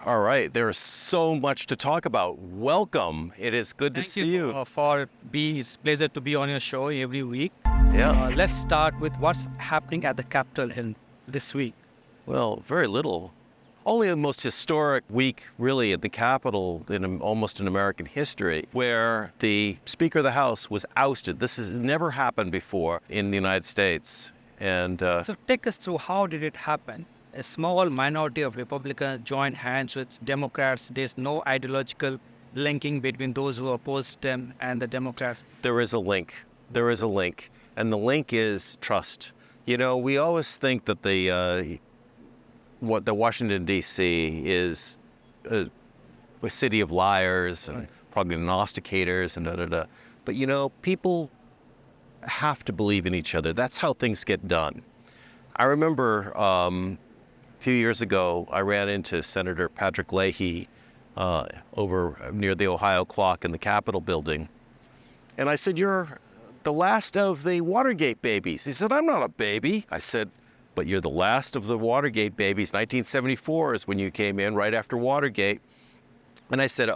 All right, there is so much to talk about. Welcome. It is good to see you. It's a pleasure to be on your show every week. Yeah. Let's start with what's happening at the Capitol Hill this week. Well, very little. Only the most historic week, really, at the Capitol almost in American history, where the Speaker of the House was ousted. This has never happened before in the United States. And So take us through, how did it happen? A small minority of Republicans joined hands with Democrats. There's no ideological linking between those who oppose them and the Democrats. there is a link. There is a link. And the link is trust. You know, we always think that the Washington, D.C. is a city of liars and prognosticators and da-da-da. But, you know, people have to believe in each other. That's how things get done. I remember a few years ago, I ran into Senator Patrick Leahy over near the Ohio Clock in the Capitol building. And I said, "You're the last of the Watergate babies." He said, "I'm not a baby." I said, "But you're the last of the Watergate babies. 1974 is when you came in, right after Watergate." And I said,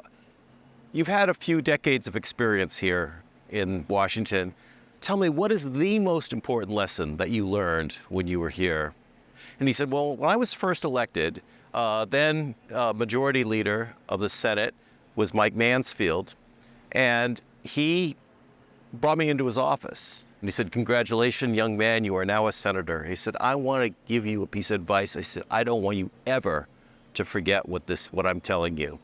"You've had a few decades of experience here in Washington. Tell me, what is the most important lesson that you learned when you were here?" And he said, "Well, when I was first elected, then Majority Leader of the Senate was Mike Mansfield, and he brought me into his office. And he said, 'Congratulations, young man, you are now a senator.' He said, 'I want to give you a piece of advice.' I said, 'I don't want you ever to forget what I'm telling you.'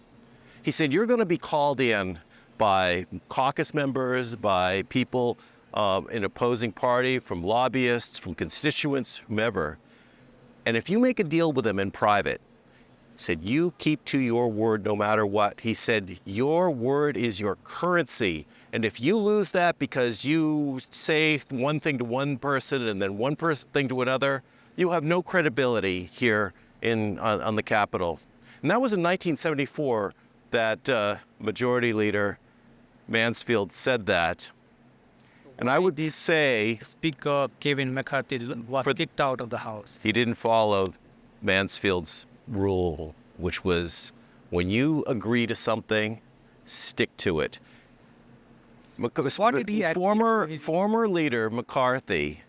He said, 'You're going to be called in by caucus members, by people in opposing party, from lobbyists, from constituents, whomever. And if you make a deal with them in private," he said, "you keep to your word no matter what." He said, "Your word is your currency. And if you lose that because you say one thing to one person and then one thing to another, you have no credibility here on the Capitol." And that was in 1974 that Majority Leader Mansfield said that. And I would say Speaker Kevin McCarthy was kicked out of the House. he didn't follow Mansfield's rule, which was, when you agree to something, stick to it. What did he Former leader McCarthy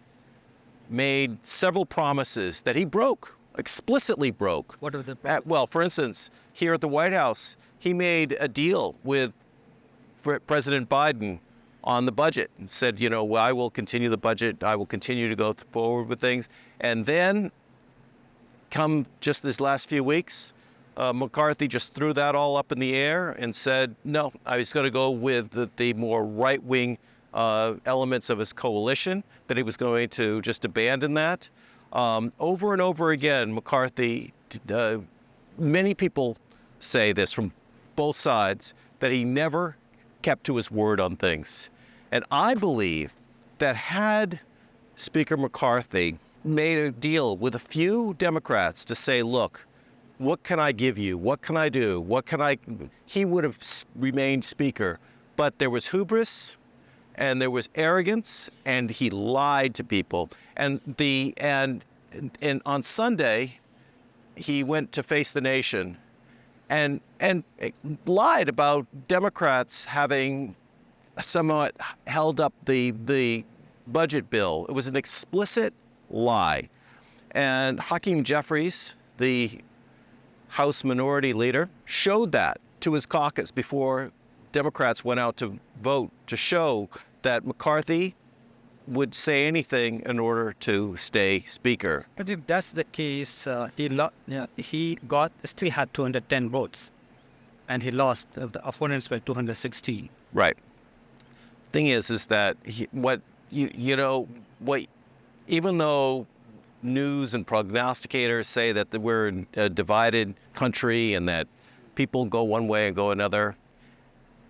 made several promises that he broke, explicitly broke. What are the Well, for instance, here at the White House, he made a deal with President Biden on the budget and said, you know, well, I will continue the budget. I will continue to go forward with things. And then come just this last few weeks, McCarthy just threw that all up in the air and said, no, I was going to go with the more right-wing elements of his coalition, that he was going to just abandon that. Over and over again, McCarthy, many people say this from both sides, that he never kept to his word on things. And I believe that had Speaker McCarthy made a deal with a few Democrats to say, look, what can I give you? What can I do? He would have remained Speaker. But there was hubris and there was arrogance, and he lied to people. And on Sunday, he went to Face the Nation and lied about Democrats having somewhat held up the budget bill. It was an explicit lie. And Hakeem Jeffries, the House Minority Leader, showed that to his caucus before Democrats went out to vote, to show that McCarthy would say anything in order to stay Speaker. But if that's the case, he still had 210 votes, and he lost. The opponents were 216. Right. Thing is that even though news and prognosticators say that we're a divided country and that people go one way and go another,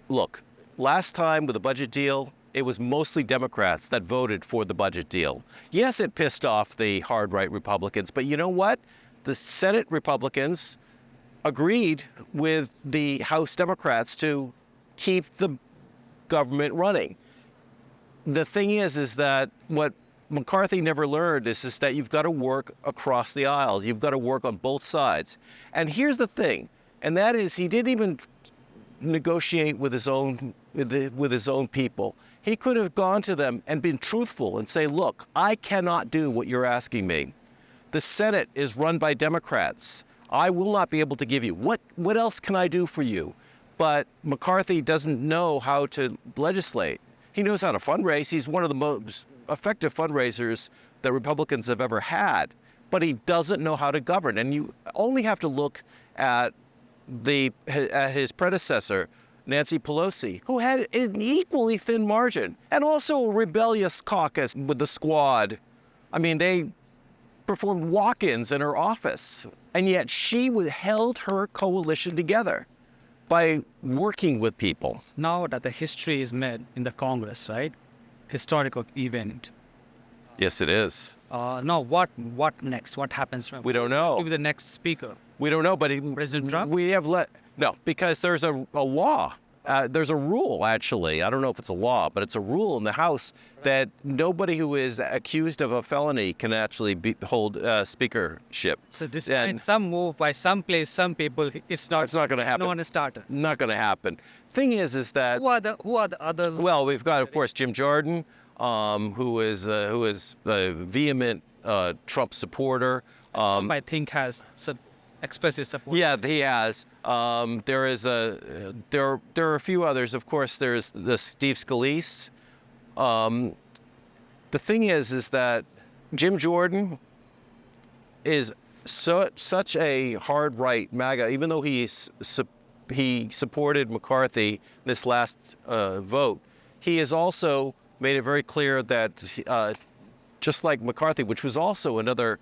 look, last time with the budget deal, it was mostly Democrats that voted for the budget deal. Yes, it pissed off the hard right Republicans, but you know what? The Senate Republicans agreed with the House Democrats to keep the government running. The thing is that what McCarthy never learned is that you've got to work across the aisle. You've got to work on both sides. And here's the thing. and that is he didn't even negotiate with his own people. He could have gone to them and been truthful and say, look, I cannot do what you're asking me. The Senate is run by Democrats. I will not be able to give you. What else can I do for you? But McCarthy doesn't know how to legislate. He knows how to fundraise. He's one of the most effective fundraisers that Republicans have ever had. But he doesn't know how to govern. And you only have to look at his predecessor, Nancy Pelosi, who had an equally thin margin, and also a rebellious caucus with the squad. I mean, they performed walk-ins in her office, and yet she held her coalition together by working with people. Now that the history is made in the Congress, right? Historical event. Yes, it is. Now, what next? What happens from? We don't know. Who will be the next speaker? We don't know, but President Trump? No, because there's a law. There's a rule, actually. I don't know if it's a law, but it's a rule in the House that nobody who is accused of a felony can actually hold speakership. So despite some move by some place, some people, it's not going to happen. No non-starter. Not going to happen. Thing is that who are the other? Well, we've got, of course, Jim Jordan, who is a vehement Trump supporter. Trump, I think, has expressed his support. Yeah, he has. There are a few others. Of course, there's the Steve Scalise. The thing is that Jim Jordan is such a hard right MAGA, even though he supported McCarthy this last vote. He has also made it very clear that just like McCarthy, which was also another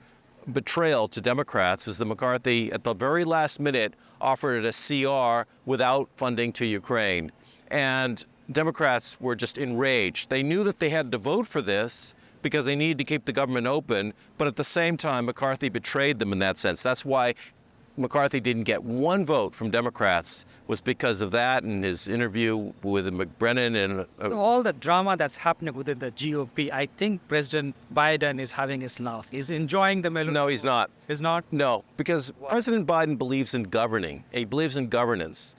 betrayal to Democrats, was that McCarthy at the very last minute offered a CR without funding to Ukraine. And Democrats were just enraged. They knew that they had to vote for this because they needed to keep the government open, but at the same time, McCarthy betrayed them in that sense. That's why McCarthy didn't get one vote from Democrats, was because of that and his interview with McBrennan. And so all the drama that's happening within the GOP, I think President Biden is having his laugh. He's enjoying the melody. No, he's not. He's not? No, because President Biden believes in governing. He believes in governance.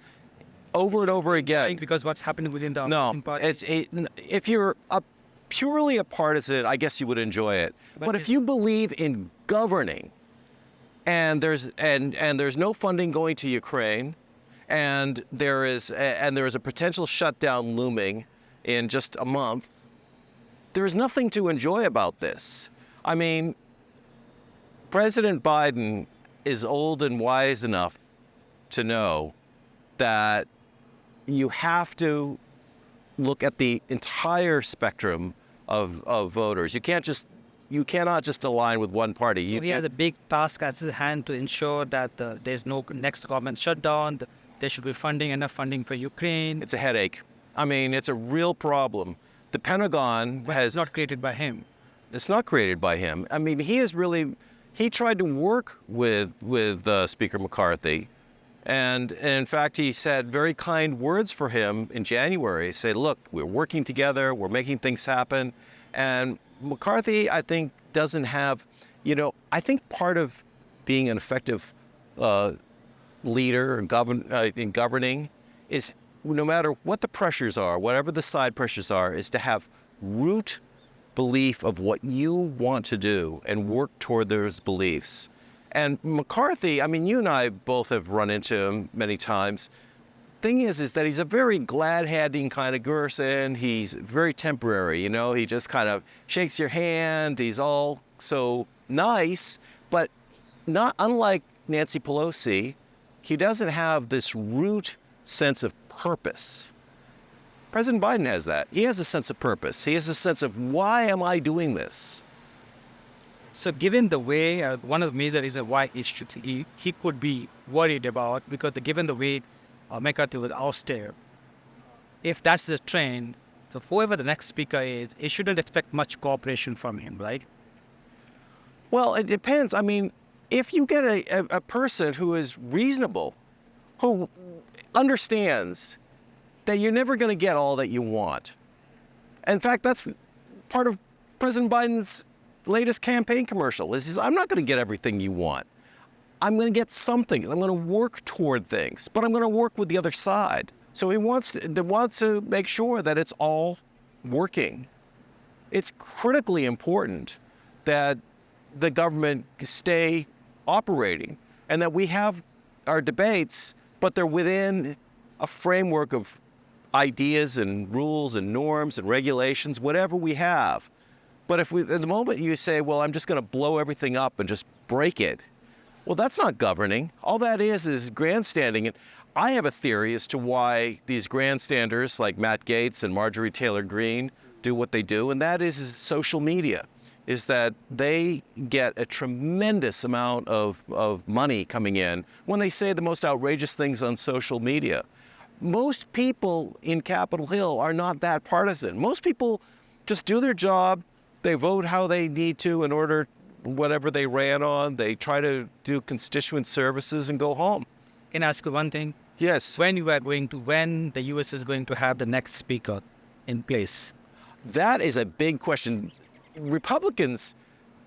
Over and over again. Because what's happening within the party? If you're purely a partisan, I guess you would enjoy it. But if you believe in governing, and there's no funding going to Ukraine, and there is a potential shutdown looming in just a month, there is nothing to enjoy about this. I mean, President Biden is old and wise enough to know that you have to look at the entire spectrum of voters. You cannot just align with one party. So he has a big task at his hand to ensure that there's no next government shutdown. There should be enough funding for Ukraine. It's a headache. I mean, it's a real problem. The Pentagon It's not created by him. It's not created by him. I mean, he tried to work with Speaker McCarthy. And in fact, he said very kind words for him in January. He said, look, we're working together. We're making things happen. And McCarthy, I think, doesn't have, I think part of being an effective leader in governing is, no matter what the pressures are, whatever the side pressures are, is to have root belief of what you want to do and work toward those beliefs. And McCarthy, I mean, you and I both have run into him many times. Thing is that he's a very glad-handing kind of person. He's very temporary, He just kind of shakes your hand. He's all so nice, but not unlike Nancy Pelosi, he doesn't have this root sense of purpose. President Biden has that. He has a sense of purpose. He has a sense of, why am I doing this? So given the way, one of the major reasons why he could be worried about, because given the way McCarthy was ousted, if that's the trend, so whoever the next speaker is, he shouldn't expect much cooperation from him, right? Well, it depends. I mean, if you get a person who is reasonable, who understands that you're never going to get all that you want. In fact, that's part of President Biden's latest campaign commercial. Is I'm not going to get everything you want. I'm going to get something. I'm going to work toward things, but I'm going to work with the other side. So he wants to make sure that it's all working. It's critically important that the government stay operating and that we have our debates, but they're within a framework of ideas and rules and norms and regulations, whatever we have. But if at the moment you say, well, I'm just going to blow everything up and just break it, well, that's not governing. All that is grandstanding. And I have a theory as to why these grandstanders like Matt Gaetz and Marjorie Taylor Greene do what they do, and that is social media, is that they get a tremendous amount of money coming in when they say the most outrageous things on social media. Most people in Capitol Hill are not that partisan. Most people just do their job. They vote how they need to in order whatever they ran on. They try to do constituent services and go home. Can I ask you one thing? Yes. When the U.S. is going to have the next speaker in place? That is a big question. Republicans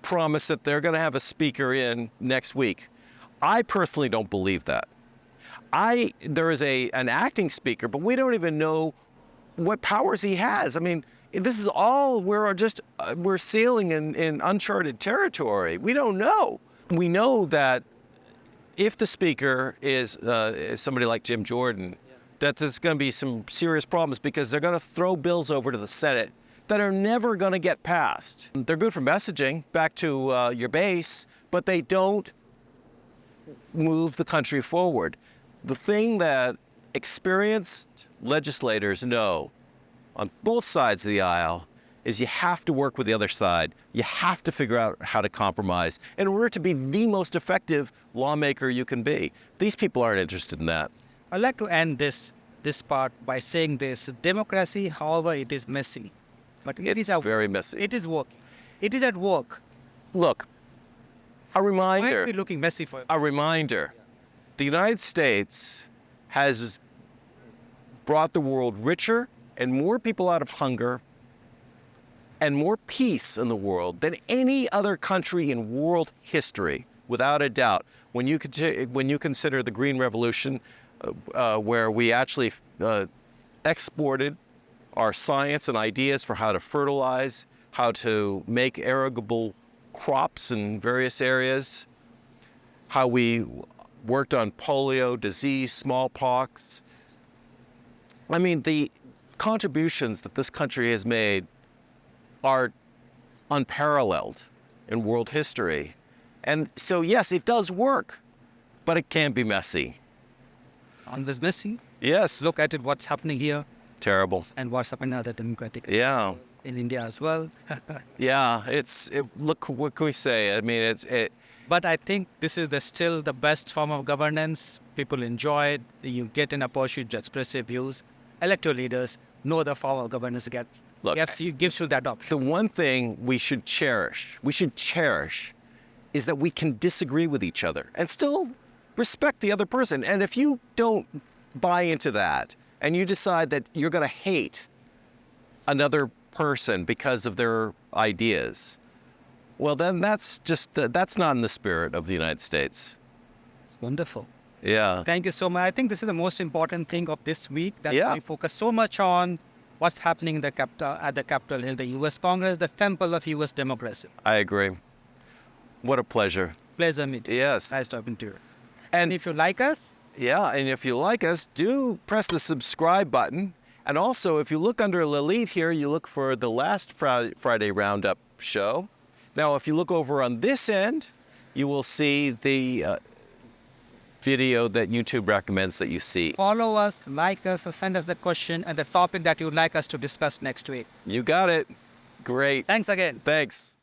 promise that they're going to have a speaker in next week. I personally don't believe that. There is an acting speaker, but we don't even know what powers he has. I mean, this is all, we're sailing in uncharted territory. We don't know. We know that if the speaker is somebody like Jim Jordan, that there's going to be some serious problems because they're going to throw bills over to the Senate that are never going to get passed. They're good for messaging back to your base, but they don't move the country forward. The thing that experienced legislators know on both sides of the aisle is you have to work with the other side. You have to figure out how to compromise in order to be the most effective lawmaker you can be. These people aren't interested in that. I'd like to end this part by saying this. Democracy, however, it is messy. But It's very messy. It is working. It is at work. Look, a Why reminder. are we looking messy for? A reminder. The United States has brought the world richer and more people out of hunger and more peace in the world than any other country in world history, without a doubt. When you consider the Green Revolution, where we actually exported our science and ideas for how to fertilize, how to make arable crops in various areas, how we worked on polio, disease, smallpox. I mean, the contributions that this country has made are unparalleled in world history. And so, yes, it does work, but it can be messy. On this messy? Yes. Look at it, what's happening here. Terrible. And what's happening in other democratic Yeah. in India as well. Yeah, look, what can we say? I mean, But I think this is still the best form of governance. People enjoy it. You get an opportunity to express your views. Elect your leaders. No other form of governance gives you that option. The one thing we should cherish, is that we can disagree with each other and still respect the other person. And if you don't buy into that and you decide that you're going to hate another person because of their ideas, well, then that's not in the spirit of the United States. It's wonderful. Yeah. Thank you so much. I think this is the most important thing of this week, that Yeah. we focus so much on what's happening at the Capitol Hill, the U.S. Congress, the temple of U.S. democracy. I agree. What a pleasure. Pleasure meeting. Yes. Nice talking to you. And If you like us, yeah, and if you like us, do press the subscribe button. And also, if you look under Lalit here, you look for the last Friday Roundup show. Now, if you look over on this end, you will see the video that YouTube recommends that you see. follow us, like us, or send us the question and the topic that you'd like us to discuss next week. You got it. Great. Thanks again. Thanks.